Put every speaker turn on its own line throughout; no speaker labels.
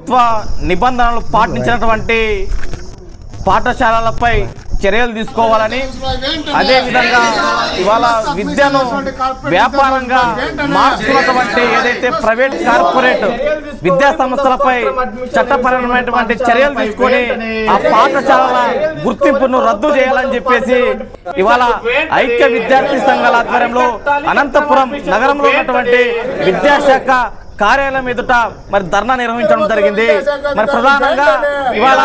ప్రభుత్వ నిబంధనలు పాటించినటువంటి పాఠశాలలపై చర్యలు తీసుకోవాలని, అదేవిధంగా ఇవాళ విద్యను వ్యాపారంగా మార్చుకున్నటువంటి ఏదైతే ప్రైవేట్ కార్పొరేట్ విద్యా సంస్థలపై చట్టపరమైనటువంటి చర్యలు తీసుకొని ఆ పాఠశాలల గుర్తింపును రద్దు చేయాలని చెప్పేసి ఇవాళ ఐక్య విద్యార్థి సంఘాల ఆధ్వర్యంలో అనంతపురం నగరంలో ఉన్నటువంటి విద్యాశాఖ కార్యాలయం ఎదుట మరి ధర్నా నిర్వహించడం జరిగింది. మరి ప్రధానంగా ఇవాళ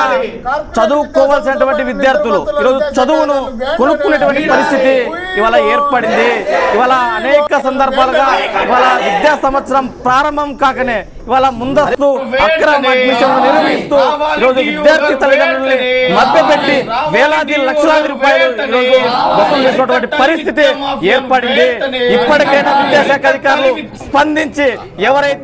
చదువుకోవాల్సినటువంటి విద్యార్థులు ఈరోజు చదువును కొనుక్కునేటువంటి పరిస్థితి ఇవాళ ఏర్పడింది. ఇవాళ అనేక సందర్భాలుగా ఇవాళ విద్యా సంవత్సరం ప్రారంభం కాకనే ఇవాళ ముందస్తు అక్రమ అడ్మిషన్ నిర్వహిస్తూ ఈరోజు విద్యార్థి తల్లిదండ్రుల్ని మభ్యపెట్టి వేలాది లక్షలాది రూపాయలు ఈరోజు వసూలు చేసినటువంటి పరిస్థితి ఏర్పడింది. ఇప్పటికైనా విద్యాశాఖ అధికారులు స్పందించి ఎవరైతే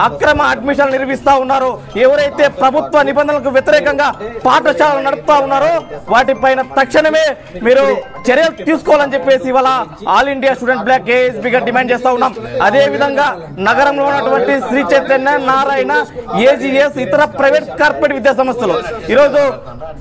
అక్రమ అడ్మిషన్ నిర్వహిస్తా ఉన్నారో, ఎవరైతే ప్రభుత్వ నిబంధనలకు వ్యతిరేకంగా పాఠశాలలు నడుపుతా ఉన్నారో వాటిపైన తక్షణమే మీరు చర్యలు తీసుకోవాలని చెప్పేసి ఇవాళ ఆల్ ఇండియా స్టూడెంట్ బ్లాక్ ఏఎస్బీగా డిమాండ్ చేస్తా ఉన్నాం. అదే విధంగా నగరంలో ఉన్నటువంటి శ్రీ చైతన్య, నారాయణ, ఏజీఎస్, ఇతర ప్రైవేట్ కార్పొరేట్ విద్యా సంస్థలు ఈరోజు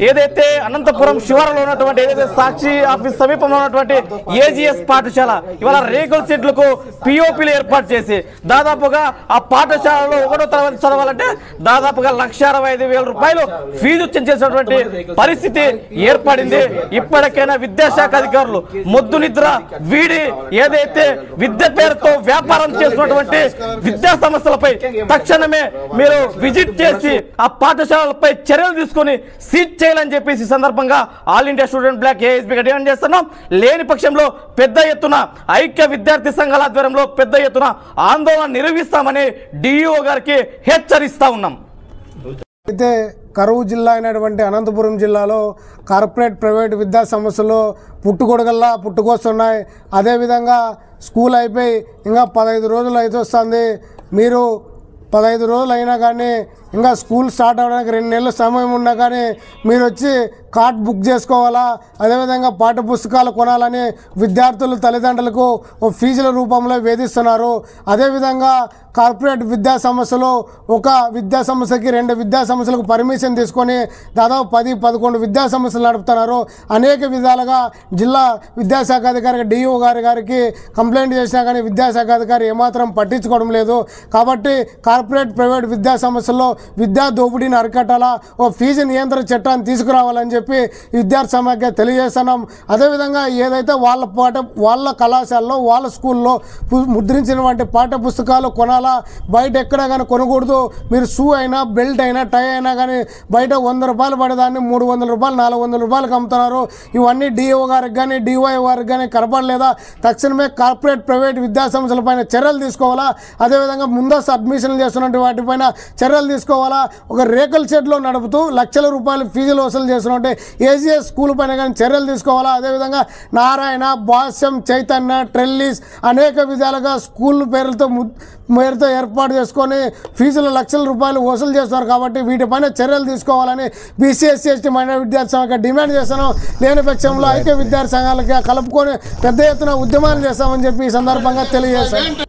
ఏదైతే అనంతపురం శివారులో ఉన్నటువంటి ఏదైతే సాక్షి ఆఫీస్ సమీపంలో ఉన్నటువంటి ఏజీఎస్ పాఠశాల ఇవాళ రేకుల షెడ్లకు పిఓపీలు ఏర్పాటు చేసి దాదాపుగా ఆ పాఠశాలలో 1వ తరగతి చదవాలంటే దాదాపుగా 1,65,000 రూపాయలు ఫీజు చెల్లించేసినటువంటి పరిస్థితి ఏర్పడింది. ఇప్పటికైనా విద్యాశాఖ అధికారులు మొద్దు నిద్ర వీడి ఏదైతే విద్య పేరుతో వ్యాపారం చేస్తున్నటువంటి విద్యా సంస్థలపై తక్షణమే మీరు విజిట్ చేసి ఆ పాఠశాలలపై చర్యలు తీసుకొని సీజ్ చేయాలని చెప్పేసి ఈ సందర్భంగా ఆల్ ఇండియా స్టూడెంట్ బ్లాక్ ఏఎస్బీగా డిమాండ్ చేస్తున్నాం. లేని పక్షంలో పెద్ద ఎత్తున ఐక్య విద్యార్థి సంఘాల ఆధ్వర్యంలో పెద్ద ఎత్తున ఆందోళన నిర్వహిస్తామని డిఈఓ గారికి హెచ్చరిస్తా ఉన్నాం.
అయితే కరువు జిల్లా అయినటువంటి అనంతపురం జిల్లాలో కార్పొరేట్ ప్రైవేట్ విద్యా సంస్థలు పుట్టుకొడగల్లా పుట్టుకొస్తున్నాయి. అదేవిధంగా స్కూల్ అయిపోయి ఇంకా 15 రోజులు అయితే వస్తుంది. మీరు 15 రోజులు అయినా కానీ ఇంకా స్కూల్ స్టార్ట్ అవ్వడానికి 2 నెలల సమయం ఉన్నా కానీ మీరు వచ్చి కార్డ్ బుక్ చేసుకోవాలా, అదేవిధంగా పాఠ్య పుస్తకాలు కొనాలని విద్యార్థులు తల్లిదండ్రులకు ఫీజుల రూపంలో వేధిస్తున్నారు. అదేవిధంగా కార్పొరేట్ విద్యా సంస్థలు ఒక విద్యా సంస్థకి 2 విద్యా సంస్థలకు పర్మిషన్ తీసుకొని దాదాపు 10-11 విద్యా సంస్థలు నడుపుతున్నారు. అనేక విధాలుగా జిల్లా విద్యాశాఖ అధికారి డిఈఓ గారికి కంప్లైంట్ చేసినా కానీ విద్యాశాఖ అధికారి ఏమాత్రం పట్టించుకోవడం లేదు. కాబట్టి కార్పొరేట్ ప్రైవేట్ విద్యా సంస్థల్లో విద్యా దోపిడీని అరికట్టాలా, ఫీజు నియంత్రణ చట్టాన్ని తీసుకురావాలని చెప్పి విద్యార్థి సమాఖ్య తెలియజేస్తున్నాం. అదేవిధంగా ఏదైతే వాళ్ళ కళాశాలలో వాళ్ళ స్కూల్లో ముద్రించినటువంటి పాఠ్య పుస్తకాలు కొనాలా, బయట ఎక్కడ కానీ కొనకూడదు. మీరు షూ అయినా బెల్ట్ అయినా టై అయినా కానీ బయట 100 రూపాయలు పడేదాన్ని 300 రూపాయలు 400 రూపాయలకు అమ్ముతున్నారు. ఇవన్నీ డిఓ గారికి కానీ డివై వారికి కానీ కనపడలేదా? తక్షణమే కార్పొరేట్ ప్రైవేట్ విద్యా సంస్థలపైన చర్యలు తీసుకోవాలా. అదేవిధంగా ముందస్తు అడ్మిషన్లు చేస్తున్నటువంటి వాటిపైన చర్యలు తీసుకోవాలా. ఒక రేకుల షెడ్లో నడుపుతూ లక్షల రూపాయలు ఫీజులు వసూలు చేస్తున్నట్టే ఏజీఎస్ స్కూల్ పైన కానీ చర్యలు తీసుకోవాలా. అదేవిధంగా నారాయణ, భాష్యం, చైతన్య, ట్రెల్లిస్ అనేక విధాలుగా స్కూల్ పేరుతో ఏర్పాటు చేసుకొని ఫీజులు లక్షల రూపాయలు వసూలు చేస్తున్నారు. కాబట్టి వీటిపైన చర్యలు తీసుకోవాలని బీసీ ఎస్సీ ఎస్టీ మైనారిటీ విద్యార్థి సంఘం డిమాండ్ చేస్తున్నాం. లేని పక్షంలో ఐక్య విద్యార్థి సంఘాలకి కలుపుకొని పెద్ద ఎత్తున ఉద్యమాలు చేస్తామని చెప్పి ఈ సందర్భంగా తెలియజేస్తాం.